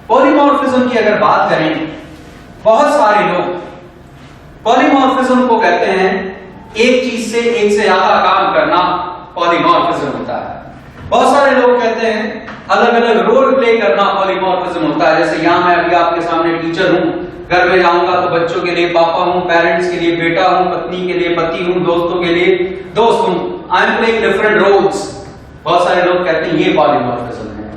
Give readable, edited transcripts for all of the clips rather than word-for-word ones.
Polymorphism की अगर बात करें, बहुत सारे लोग पॉलीमॉर्फिज्म को कहते हैं एक चीज से एक से ज्यादा काम करना पॉलीमॉर्फिज्म होता है। बहुत सारे लोग कहते हैं अलग अलग रोल प्ले करना पॉलीमॉर्फिज्म होता है। जैसे यहां मैं अभी आपके सामने टीचर हूं, घर में जाऊंगा तो बच्चों के लिए पापा हूं, पेरेंट्स के लिए बेटा हूं, पत्नी के लिए पति हूं, दोस्तों के लिए दोस्त हूं। I am playing different roles. बहुत सारे लोग कहते हैं ये पॉलीमॉर्फिज्म है।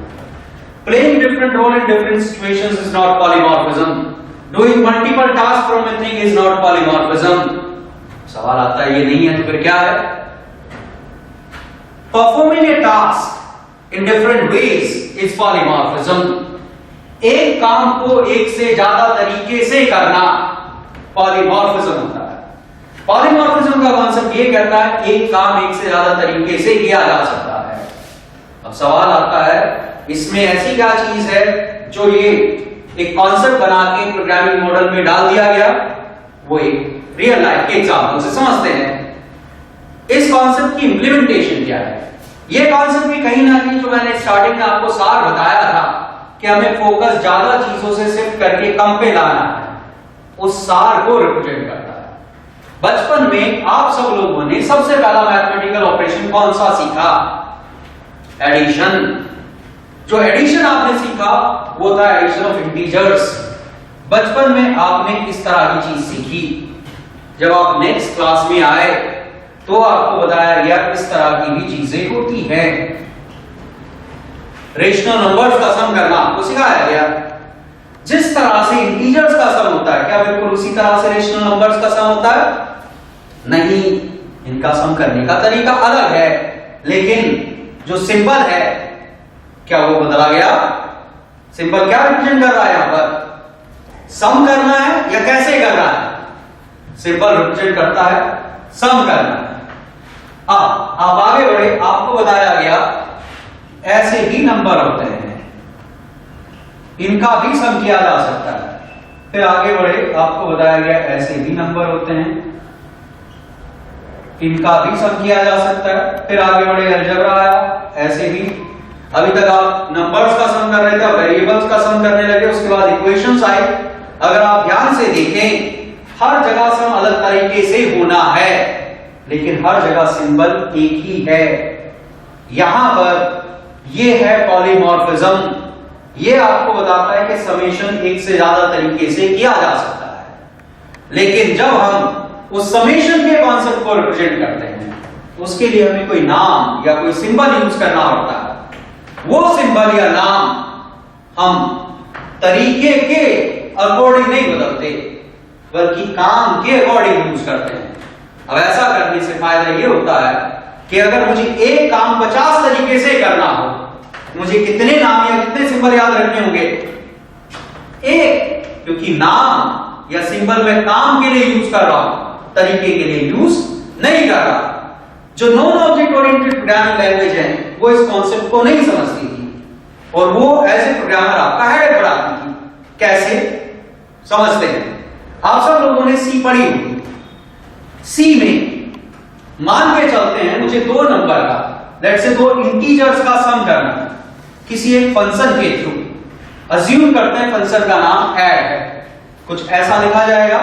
Playing different role in different situations is not polymorphism. Doing multiple task from a thing is not polymorphism. सवाल आता है ये नहीं है तो फिर क्या है? Performing A task in different ways is polymorphism. एक काम को एक से ज्यादा तरीके से करना पॉलीमॉर्फिज्म होता है। पॉलीमॉर्फिज्म का कॉन्सेप्ट ये कहता है एक काम एक से ज्यादा तरीके से किया जा सकता है। अब सवाल आता है इसमें ऐसी क्या चीज है जो ये एक कॉन्सेप्ट बना के प्रोग्रामिंग मॉडल में डाल दिया गया? वो एक रियल लाइफ के एग्जांपल से समझते हैं। इस कॉन्सेप्ट की इंप्लीमेंटेशन क्या है? ये कॉन्सेप्ट भी कहीं ना कहीं जो मैंने स्टार्टिंग में आपको सार बताया था कि हमें फोकस ज्यादा चीजों से शिफ्ट करके कम पे लाना है, उस सार को रिप्रेजेंट करता है। बचपन में आप सब लोगों ने सबसे पहला मैथमेटिकल ऑपरेशन कौन सा सीखा? एडिशन। जो एडिशन आपने सीखा वो था एडिशन ऑफ इंटीजर्स। बचपन में आपने इस तरह की चीज सीखी। जब आप नेक्स्ट क्लास में आए तो आपको बताया गया इस तरह की भी चीजें होती हैं। रेशनल नंबर्स का सम करना आपको सिखाया गया। जिस तरह से इंटीजर्स का सम होता है, क्या बिल्कुल उसी तरह से रेशनल नंबर्स का सम होता है? नहीं, इनका सम करने का तरीका अलग है। लेकिन जो सिंबल है क्या वो बदला गया? सिंबल क्या रिप्रेजेंट कर रहा है? यहां पर सम करना है या कैसे कर रहा है? सिंबल रिप्रेजेंट करता है सम करना। आप आगे बढ़े, आपको बताया गया ऐसे ही नंबर होते हैं, इनका भी सम किया जा सकता है। फिर आगे बढ़े, आपको बताया गया ऐसे भी नंबर होते हैं, इनका भी सम किया जा सकता है। फिर आगे बढ़े, अलजेब्रा आया, ऐसे भी। अभी तक आप नंबर्स का सम कर रहे थे, वेरिएबल्स का सम करने लगे, उसके बाद इक्वेशंस आई। अगर आप ध्यान से देखें, हर जगह सम अलग तरीके से होना है, लेकिन हर जगह सिंबल एक ही है। यहां पर ये है पॉलीमॉर्फिज्म। ये आपको बताता है कि समेशन एक से ज्यादा तरीके से किया जा सकता है। लेकिन जब हम उस समेशन के कॉन्सेप्ट को रिप्रेजेंट करते हैं, उसके लिए हमें कोई नाम या कोई सिंबल यूज करना होता है। वो सिंबल या नाम हम तरीके के अकॉर्डिंग नहीं बदलते, बल्कि काम के अकॉर्डिंग यूज करते हैं। अब ऐसा करने से फायदा ये होता है कि अगर मुझे एक काम 50 तरीके से करना हो, मुझे कितने नाम या कितने सिंबल याद रखने होंगे? एक, क्योंकि नाम या सिंबल मैं काम के लिए यूज कर रहा हूं, तरीके के लिए यूज नहीं कर रहा। जो non object oriented programming language है वो इस कॉन्सेप्ट को नहीं समझती थी, और वो एज ए प्रोग्रामर आपका हेडेक बढ़ाती थी। कैसे समझते हैं? आप सब लोगों ने सी पढ़ी होगी। सी में मान के चलते हैं मुझे दो नंबर का, लेट्स से दो इंटीजर्स का सम करना किसी एक फंक्शन के थ्रू। अज्यूम करते हैं फंक्शन का नाम ऐड है, कुछ ऐसा लिखा जाएगा।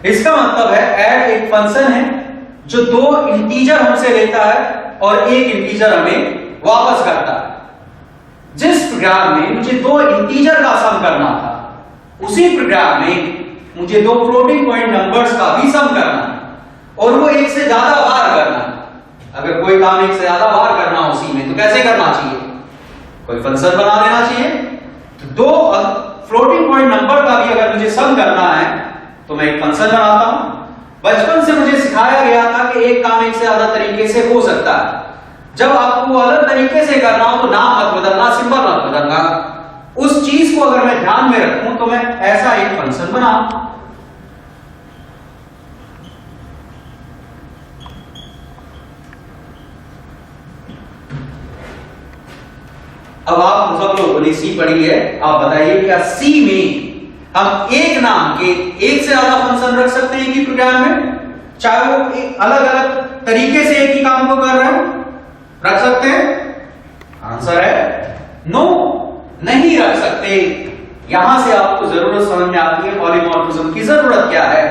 इसका मतलब है ऐड एक फंक्शन है जो दो इंटीजर हमसे लेता है और एक इंटीजर हमें वापस करता है। जिस प्रोग्राम में मुझे दो इंटीजर का सम करना था, उसी प्रोग्राम में मुझे दो फ्लोटिंग पॉइंट नंबर्स का भी सम करना है, और वो एक से ज्यादा बार करना है। अगर कोई काम एक से ज्यादा बार करना हो उसी में, तो कैसे करना चाहिए? कोई फंक्शन बना देना चाहिए। तो दो फ्लोटिंग पॉइंट नंबर का भी अगर मुझे सम करना है तो मैं एक फंक्शन बनाता हूं। बचपन से मुझे सिखाया गया था कि एक काम एक से ज्यादा तरीके से हो सकता है। जब आपको अलग तरीके से करना हो तो नाम मत बदलना, सिंबल मत बदलना। उस चीज को अगर मैं ध्यान में रखूं तो मैं ऐसा एक फंक्शन बनाऊं। अब आप सब लोगों ने सी पढ़ी है, आप बताइए क्या सी में हम एक नाम के एक से ज्यादा फंक्शन रख सकते हैं कि प्रोग्राम में, चाहे वो अलग अलग तरीके से एक ही काम को कर रहे हो? रख सकते हैं? आंसर है नो, नहीं रख सकते। यहां से आपको जरूरत समझ में आती है पॉलीमॉर्फिज्म की जरूरत क्या है।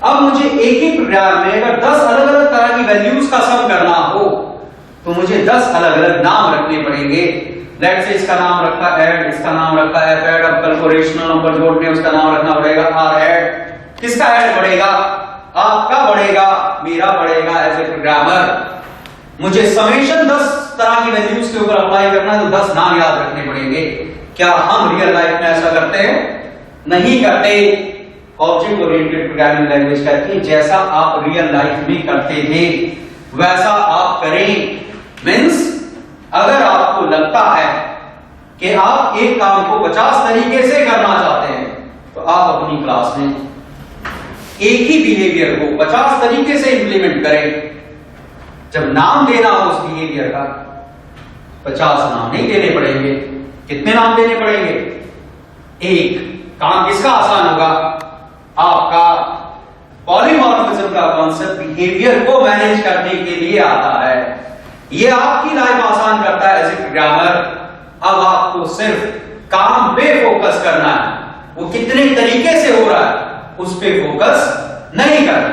अब मुझे एक ही प्रोग्राम में अगर 10 अलग अलग तरह की वैल्यूज का सम करना हो तो मुझे 10 अलग अलग नाम रखने पड़ेंगे। लेट्स से इसका नाम रखा ऐड, इसका नाम रखा एफ ऐड। अब कल को रेशनल नंबर जोड़ने उसका नाम रखना पड़ेगा आर ऐड। किसका ऐड बढ़ेगा? आपका बढ़ेगा, मेरा बढ़ेगा एज ए प्रोग्रामर। मुझे समेशन 10 तरह की वैल्यूज के ऊपर अप्लाई करना है तो 10 नाम याद रखने पड़ेंगे। क्या हम रियल लाइफ में ऐसा करते हैं? नहीं करते। ऑब्जेक्ट ओरिएंटेड प्रोग्रामिंग लैंग्वेज कहती है जैसा आप रियल लाइफ में करते थे वैसा आप करें। मींस अगर आपको लगता है कि आप एक काम को 50 तरीके से करना चाहते हैं तो आप अपनी क्लास में एक ही बिहेवियर को 50 तरीके से इंप्लीमेंट करें। जब नाम देना हो उस बिहेवियर का 50 नाम नहीं देने पड़ेंगे। कितने नाम देने पड़ेंगे? एक। काम किसका आसान होगा? आपका। पॉलीमॉर्फिज्म का कॉन्सेप्ट बिहेवियर को मैनेज करने के लिए आता है। यह आपकी लाइफ आसान करता है एज ए प्रोग्रामर। अब आपको सिर्फ काम पे फोकस करना है, वो कितने तरीके से हो रहा है उस पे फोकस नहीं करना।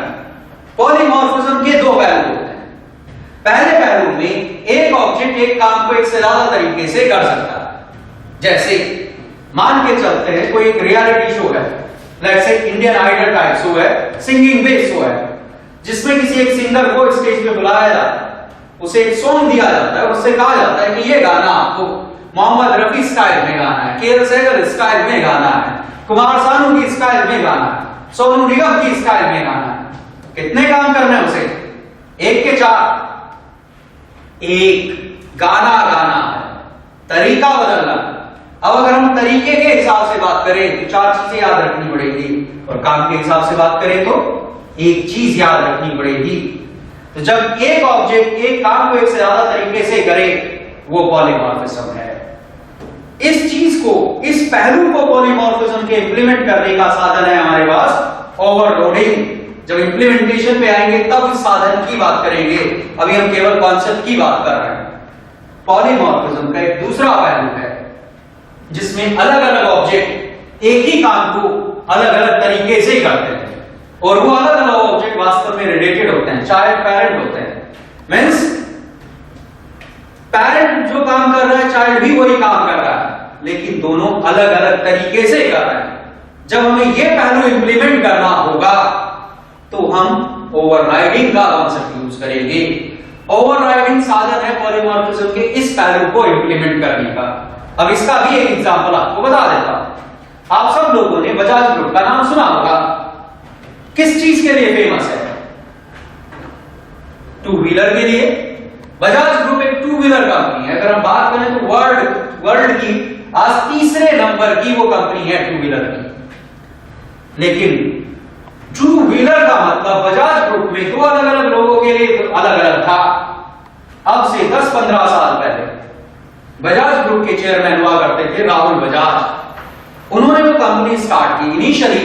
पॉलीमॉर्फिज्म के दो पहलू होते हैं। पहले पहलू में एक ऑब्जेक्ट एक काम को एक से ज्यादा तरीके से कर सकता है। जैसे मान के चलते हैं कोई एक रियलिटी शो है, let's say Indian Idol type show है, सिंगिंग बेस्ड शो है, जिसमें किसी एक सिंगर को स्टेज पे बुलाया जाता है, उसे एक सॉन्ग दिया जाता है, उससे कहा जाता है कि ये गाना आपको मोहम्मद रफी स्टाइल में गाना है, केएल सहगल स्टाइल में गाना है, कुमार सानू की स्टाइल में गाना है, सोनू निगम की स्टाइल में गाना है। कितने काम करने हैं उसे? 1 के 4। एक गाना गाना है, तरीका बदलना। अब अगर हम तरीके के हिसाब से बात करें तो 4 चीजें याद रखनी पड़ेगी, और काम के हिसाब से बात करें तो एक चीज याद रखनी पड़ेगी। तो जब एक ऑब्जेक्ट एक काम को एक से ज्यादा तरीके से करे वो पॉलीमॉर्फिज्म है। इस चीज को, इस पहलू को पॉलीमॉर्फिज्म के इंप्लीमेंट करने का साधन है हमारे पास ओवरलोडिंग। जब इंप्लीमेंटेशन पे आएंगे तब इस साधन की बात करेंगे, अभी हम केवल कॉन्सेप्ट की बात कर रहे हैं। पॉलीमॉर्फिज्म का एक दूसरा पहलू है जिसमें अलग अलग ऑब्जेक्ट एक ही काम को अलग अलग तरीके से करते हैं, और वो अलग अलग ऑब्जेक्ट वास्तव में रिलेटेड होते हैं, चाइल्ड पैरेंट होते हैं। मींस पैरेंट जो काम कर रहा है चाइल्ड भी वही काम कर रहा है, लेकिन दोनों अलग अलग तरीके से कर रहे हैं। जब हमें यह पहलू इंप्लीमेंट करना होगा तो हम ओवरराइडिंग का कॉन्सेप्ट यूज करेंगे। ओवरराइडिंग साधन है पॉलीमॉर्फिज्म के इस पहलू को इंप्लीमेंट करने का। अब इसका भी एक एग्जांपल आपको बता देता हूं। आप सब लोगों ने बजाज ग्रुप का नाम सुना होगा। किस चीज के लिए फेमस है? 2 व्हीलर के लिए। बजाज ग्रुप एक 2 व्हीलर कंपनी है। अगर हम बात करें तो वर्ल्ड की आज तीसरे नंबर की वो कंपनी है 2 व्हीलर की। लेकिन 2 व्हीलर का मतलब बजाज ग्रुप में 2 अलग अलग लोगों के लिए तो अलग अलग था। अब से 10-15 साल पहले बजाज ग्रुप के चेयरमैन हुआ करते थे राहुल बजाज। उन्होंने वो कंपनी स्टार्ट की। इनिशियली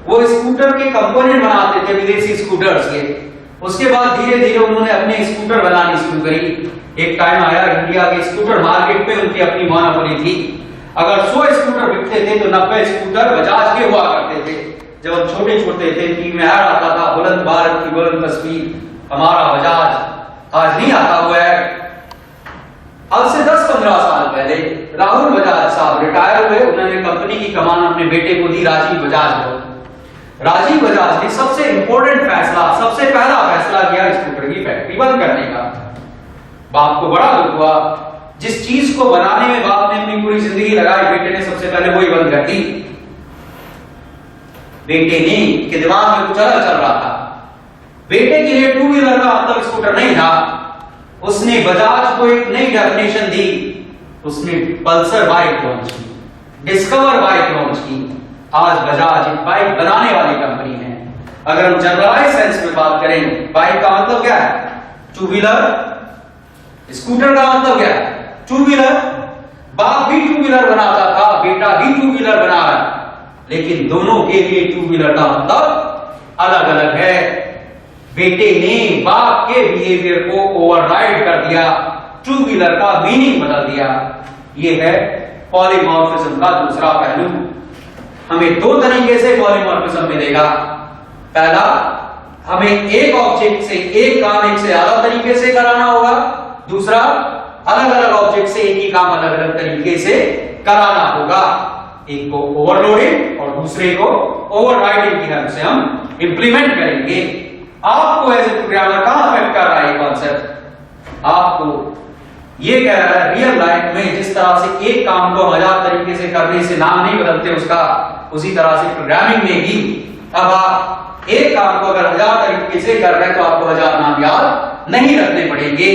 वो स्कूटर के कंपोनेंट बनाते थे, विदेशी स्कूटर्स के। उसके बाद धीरे धीरे उन्होंने अपने स्कूटर बनानी शुरू करी। एक टाइम आया इंडिया के स्कूटर मार्केट पे उनकी अपनी मोनोपोली थी। अगर 100 स्कूटर बिकते थे तो 90 स्कूटर बजाज के हुआ करते थे। जब हम छोटे छोटे थे टीवी में ऐड आता था, बुलंद भारत की बुलंद तस्वीर हमारा बजाज। आज नहीं आता हुआ है। अब से 10-15 साल पहले राहुल बजाज साहब रिटायर हुए। उन्होंने कंपनी की कमान अपने बेटे को दी, राजीव बजाज को। राजीव बजाज ने सबसे इंपॉर्टेंट फैसला, सबसे पहला फैसला किया स्कूटर की फैक्ट्री बंद करने का। बाप को बड़ा दुख हुआ। जिस चीज को बनाने में बाप ने अपनी पूरी जिंदगी लगाई, बेटे ने सबसे पहले वही बंद कर दी। बेटे ने के दिमाग में कुछ अलग चल रहा था। बेटे के लिए 2 व्हीलर का मतलब स्कूटर नहीं था। उसने बजाज को एक नई डेफिनेशन दी। उसने पल्सर बाइक लॉन्च की, डिस्कवर बाइक लॉन्च की। आज बजाज एक बाइक बनाने वाली कंपनी है। अगर हम जनरलाइज सेंस में बात करें, बाइक का मतलब क्या है? 2 व्हीलर। स्कूटर का मतलब क्या है? 2 व्हीलर। बाप भी 2 व्हीलर बनाता था, बेटा भी 2 व्हीलर बना रहा है, लेकिन दोनों के लिए 2 व्हीलर का मतलब अलग अलग है। बेटे ने बाप के बिहेवियर को ओवरराइड कर दिया टू व्हीलर का मीनिंग बदल दिया। यह है पॉलीमॉर्फिज्म का दूसरा पहलू। हमें दो तरीके से पॉलीमॉर्फिज्म मिलेगा। पहला, हमें एक ऑब्जेक्ट से एक काम एक से अलग तरीके से कराना होगा। दूसरा, अलग अलग ऑब्जेक्ट से एक ही काम अलग अलग तरीके से कराना होगा। एक को ओवरलोडिंग और दूसरे को ओवरराइडिंग की हेल्प से हम इंप्लीमेंट करेंगे। आपको एज ए प्रोग्रामर कहां अफेक्ट कर रहा है ये कॉन्सेप्ट? आपको ये कह रहा है रियल लाइफ में जिस तरह से एक काम को 1000 तरीके से करने से नाम नहीं बदलते उसका, उसी तरह से प्रोग्रामिंग में भी अब आप एक काम को अगर 1000 तरीके से कर रहे हैं तो आपको 1000 नाम याद नहीं रखने पड़ेंगे।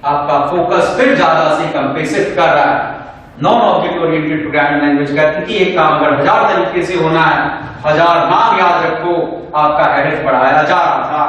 आपका फोकस फिर ज्यादा से कम पे शिफ्ट कर रहा है। Non object oriented programming language कहती है कि एक काम अगर 1000 तरीके से होना है, 1000 नाम याद रखो, आपका हेडेक बढ़ाया जा रहा था।